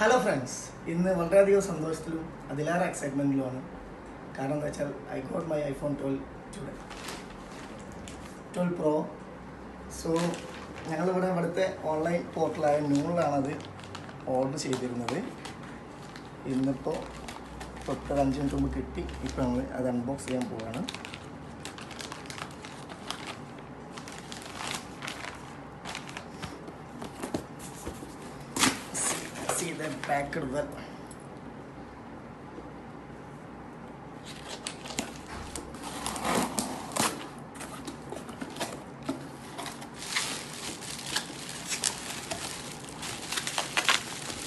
Hello friends, ഇന്ന് വളരെയധികം സന്തോഷത്തിലും അതിലേറെ എക്സൈറ്റ്മെൻറ്റിലുമാണ്. കാരണം എന്താ വെച്ചാൽ I got my iPhone 12 today, 12 Pro. So ഞങ്ങളിവിടെ ഇവിടുത്തെ ഓൺലൈൻ പോർട്ടലായ നൂറിലാണത് ഓർഡർ ചെയ്തിരുന്നത്. ഇന്നിപ്പോൾ 5 മിനിറ്റ് മുമ്പ് കിട്ടി. ഇപ്പോൾ നമ്മൾ അത് അൺബോക്സ് ചെയ്യാൻ പോവുകയാണ്. See them packed well.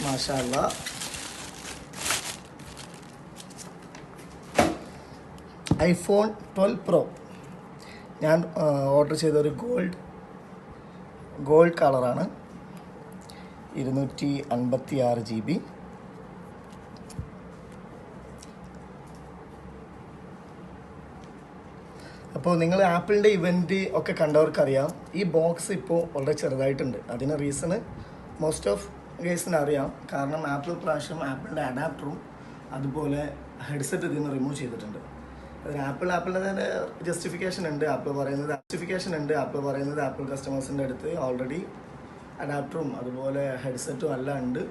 Mashallah. iPhone 12 Pro. ഞാൻ ഓർഡർ ചെയ്തൊരു ഗോൾഡ് കളറാണ്. 256 GB. അപ്പോൾ നിങ്ങൾ ആപ്പിളിൻ്റെ ഇവൻറ്റ് ഒക്കെ കണ്ടവർക്കറിയാം, ഈ ബോക്സ് ഇപ്പോൾ വളരെ ചെറുതായിട്ടുണ്ട്. അതിന് റീസണ് മോസ്റ്റ് ഓഫ് കേസിന് അറിയാം. കാരണം ആപ്പിളിൻ്റെ അഡാപ്റ്ററും അതുപോലെ ഹെഡ്സെറ്റ് ഇതിൽ നിന്ന് റിമൂവ് ചെയ്തിട്ടുണ്ട്. അതിന് ആപ്പിളിൻ്റെ തന്നെ ജസ്റ്റിഫിക്കേഷൻ ഉണ്ട്. ആപ്പിൾ പറയുന്നത് ആപ്പിൾ കസ്റ്റമേഴ്സിൻ്റെ അടുത്ത് ഓൾറെഡി അഡാപ്റ്ററും അതുപോലെ ഹെഡ്സെറ്റും എല്ലാം ഉണ്ട്.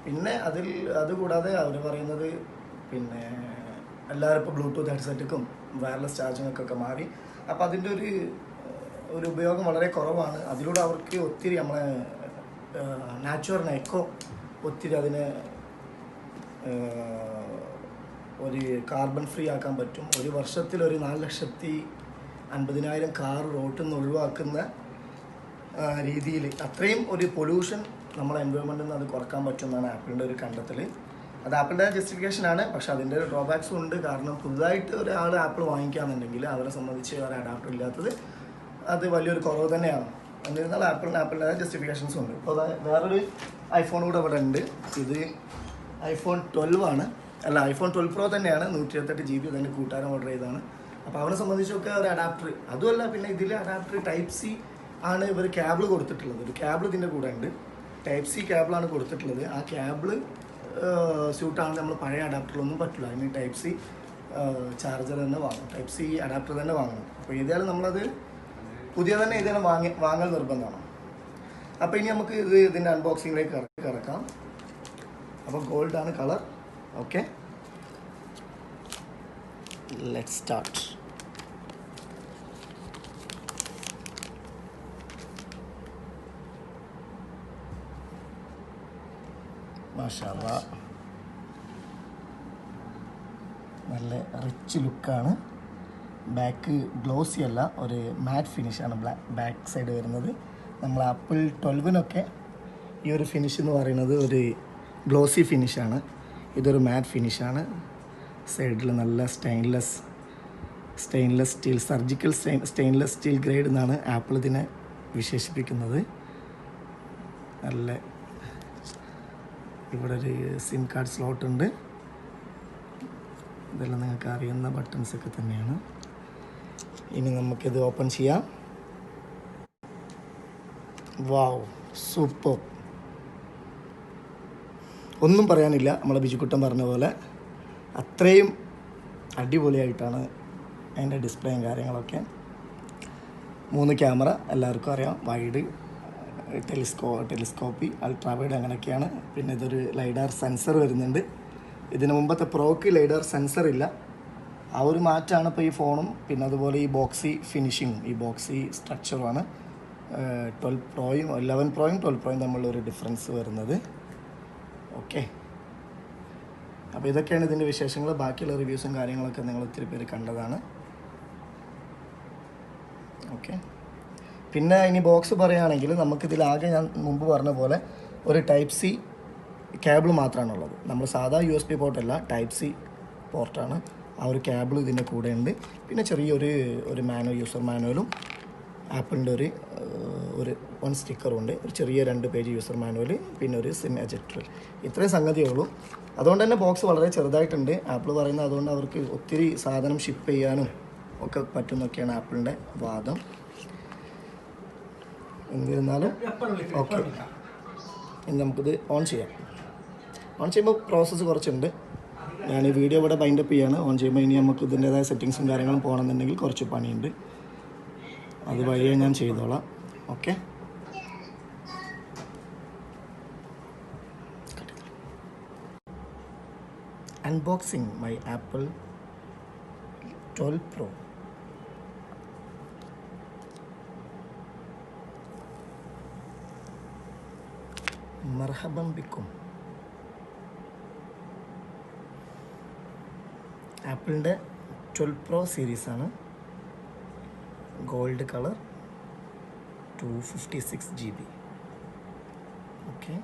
പിന്നെ അതുകൂടാതെ അവർ പറയുന്നത് പിന്നെ എല്ലാവരും ഇപ്പോൾ ബ്ലൂടൂത്ത് ഹെഡ്സെറ്റുക്കും വയർലെസ് ചാർജിങ്ങൊക്കെ മാറി. അപ്പോൾ അതിൻ്റെ ഒരു ഉപയോഗം വളരെ കുറവാണ്. അതിലൂടെ അവർക്ക് ഒത്തിരി നമ്മളെ നാച്ചുറൽ എക്കോ ഒത്തിരി അതിനെ ഒരു കാർബൺ ഫ്രീ ആക്കാൻ പറ്റും. ഒരു വർഷത്തിൽ ഒരു 4,50,000 കാർ റോട്ടിൽ നിന്ന് ഒഴിവാക്കുന്ന രീതിയിൽ അത്രയും ഒരു പൊല്യൂഷൻ നമ്മളെ എൻവയോൺമെൻറ്റിൽ നിന്ന് അത് കുറക്കാൻ പറ്റുമെന്നാണ് ആപ്പിളിൻ്റെ ഒരു കണ്ടെത്തൽ. അത് ആപ്പിളിൻ്റെ ജസ്റ്റിഫിക്കേഷനാണ്. പക്ഷേ അതിൻ്റെ ഒരു ഡ്രോബാക്സും ഉണ്ട്. കാരണം പുതുതായിട്ട് ഒരാൾ ആപ്പിൾ വാങ്ങിക്കുകയാണെന്നുണ്ടെങ്കിൽ അവരെ സംബന്ധിച്ച് ഒരു അഡാപ്റ്റർ ഇല്ലാത്തത് അത് വലിയൊരു കുറവ് തന്നെയാണ്. എന്നിരുന്നാൽ ആപ്പിളിൻ്റെ ജസ്റ്റിഫിക്കേഷൻസും ഉണ്ട്. ഇപ്പോൾ വേറൊരു ഐഫോൺ കൂടെ ഇവിടെ ഉണ്ട്. ഇത് iPhone 12 ആണ്. അല്ല, iPhone 12 Pro തന്നെയാണ്. 128 GB തന്നെ കൂട്ടുകാരൻ ഓർഡർ ചെയ്തതാണ്. അപ്പോൾ അവനെ സംബന്ധിച്ചൊക്കെ ഒരു അഡാപ്റ്റർ അതുമല്ല. പിന്നെ ഇതിൽ അഡാപ്റ്റർ ടൈപ്പ് സി ആണ് ഇവർ കേബിൾ കൊടുത്തിട്ടുള്ളത്. ഒരു കേബിൾ ഇതിൻ്റെ കൂടെ ഉണ്ട്. ടൈപ്പ് സി കേബിളാണ് കൊടുത്തിട്ടുള്ളത്. ആ കേബിൾ സ്യൂട്ടാണ്. നമ്മൾ പഴയ അഡാപ്റ്ററിലൊന്നും പറ്റില്ല. അതിന് ടൈപ്പ് സി ചാർജർ തന്നെ വാങ്ങണം, ടൈപ്പ് സി അഡാപ്റ്റർ തന്നെ വാങ്ങണം. അപ്പോൾ ഏതായാലും നമ്മളത് പുതിയ തന്നെ ഏതായാലും വാങ്ങൽ നിർബന്ധമാണ്. അപ്പോൾ ഇനി നമുക്ക് ഇതിൻ്റെ അൺബോക്സിങ്ങിലേക്ക് കിടക്കാം. അപ്പോൾ ഗോൾഡാണ് കളർ. Okay, let's start. മാഷാഅല്ലാ, നല്ല റിച്ച് ലുക്കാണ്. ബാക്ക് ഗ്ലോസി അല്ല, ഒരു മാറ്റ് ഫിനിഷാണ് ബാക്ക് സൈഡ് വരുന്നത്. നമ്മൾ ആപ്പിൾ 12-നൊക്കെ ഈ ഒരു ഫിനിഷ് എന്ന് പറയുന്നത് ഒരു ഗ്ലോസി ഫിനിഷാണ്. ഇതൊരു മാറ്റ് ഫിനിഷാണ്. സൈഡിൽ നല്ല stainless steel, surgical stainless steel grade എന്നാണ് ആപ്പിൾ ഇതിനെ വിശേഷിപ്പിക്കുന്നത്. നല്ല ഇവിടെ ഒരു സിം കാർഡ് സ്ലോട്ട് ഉണ്ട്. ഇതെല്ലാം നിങ്ങൾക്ക് അറിയുന്ന ബട്ടൺസൊക്കെ തന്നെയാണ്. ഇനി നമുക്കിത് ഓപ്പൺ ചെയ്യാം. വാവ്, സൂപ്പർ. ഒന്നും പറയാനില്ല. നമ്മളെ ബിജുക്കുട്ടൻ പറഞ്ഞ പോലെ അത്രയും അടിപൊളിയായിട്ടാണ് അതിൻ്റെ ഡിസ്പ്ലേയും കാര്യങ്ങളൊക്കെ. 3 ക്യാമറ എല്ലാവർക്കും അറിയാം. വൈഡ്, ടെലിസ്കോപ്പി, അൾട്രാ വൈഡ് അങ്ങനെയൊക്കെയാണ്. പിന്നെ ഇതൊരു ലൈഡാർ സെൻസർ വരുന്നുണ്ട്. ഇതിന് മുമ്പത്തെ പ്രോക്ക് ലൈഡാർ സെൻസർ ഇല്ല. ആ ഒരു മാറ്റാണ് ഇപ്പോൾ ഈ ഫോണും. പിന്നെ അതുപോലെ ഈ ബോക്സി ഫിനിഷിങ്ങും ഈ ബോക്സി സ്ട്രക്ചറുമാണ് 12 Proയും 11 Proയും 12 Proയും തമ്മിലൊരു ഡിഫറൻസ് വരുന്നത്. ഓക്കെ, അപ്പോൾ ഇതൊക്കെയാണ് ഇതിൻ്റെ വിശേഷങ്ങൾ. ബാക്കിയുള്ള റിവ്യൂസും കാര്യങ്ങളൊക്കെ നിങ്ങൾ ഒത്തിരി പേര് കണ്ടതാണ്. ഓക്കെ, പിന്നെ ഇനി ബോക്സ് പറയുകയാണെങ്കിൽ നമുക്കിതിലാകെ ഞാൻ മുമ്പ് പറഞ്ഞ പോലെ ഒരു ടൈപ്പ് സി കേബിൾ മാത്രമാണുള്ളത്. നമ്മൾ സാധാ USB പോർട്ടല്ല, ടൈപ്പ് സി പോർട്ടാണ്. ആ ഒരു കേബിൾ ഇതിൻ്റെ കൂടെ ഉണ്ട്. പിന്നെ ചെറിയൊരു യൂസർ മാനുവലും ആപ്പിളിൻ്റെ ഒരു 1 സ്റ്റിക്കറും ഉണ്ട്. ഒരു ചെറിയ 2 പേജ് യൂസർ മാനുവൽ, പിന്നെ ഒരു സിം എജക്ടർ. ഇത്രയും സംഗതിയേ ഉള്ളൂ. അതുകൊണ്ട് തന്നെ ബോക്സ് വളരെ ചെറുതായിട്ടുണ്ട്. ആപ്പിൾ പറയുന്നത് അതുകൊണ്ട് അവർക്ക് ഒത്തിരി സാധനം ഷിപ്പ് ചെയ്യാനും ഒക്കെ പറ്റുന്നൊക്കെയാണ് ആപ്പിളിൻ്റെ വാദം. എന്നിരുന്നാലും ഓക്കെ, ഇനി നമുക്കിത് ഓൺ ചെയ്യാം. ഓൺ ചെയ്യുമ്പോൾ പ്രോസസ്സ് കുറച്ചുണ്ട്. ഞാൻ ഈ വീഡിയോ ഇവിടെ ബൈൻഡപ്പ് ചെയ്യാണ്. ഓൺ ചെയ്യുമ്പോൾ ഇനി നമുക്ക് ഇതിൻ്റേതായ സെറ്റിങ്സും കാര്യങ്ങളും പോകണമെന്നുണ്ടെങ്കിൽ കുറച്ച് പണിയുണ്ട്. അത് വഴിയെ ഞാൻ ചെയ്തോളാം. Okay, unboxing my Apple 12 Pro. മർഹബം ബിക്കും. ആപ്പിളിൻ്റെ 12 Pro സീരീസാണ്. Gold colour, 256 GB. ഓക്കെ.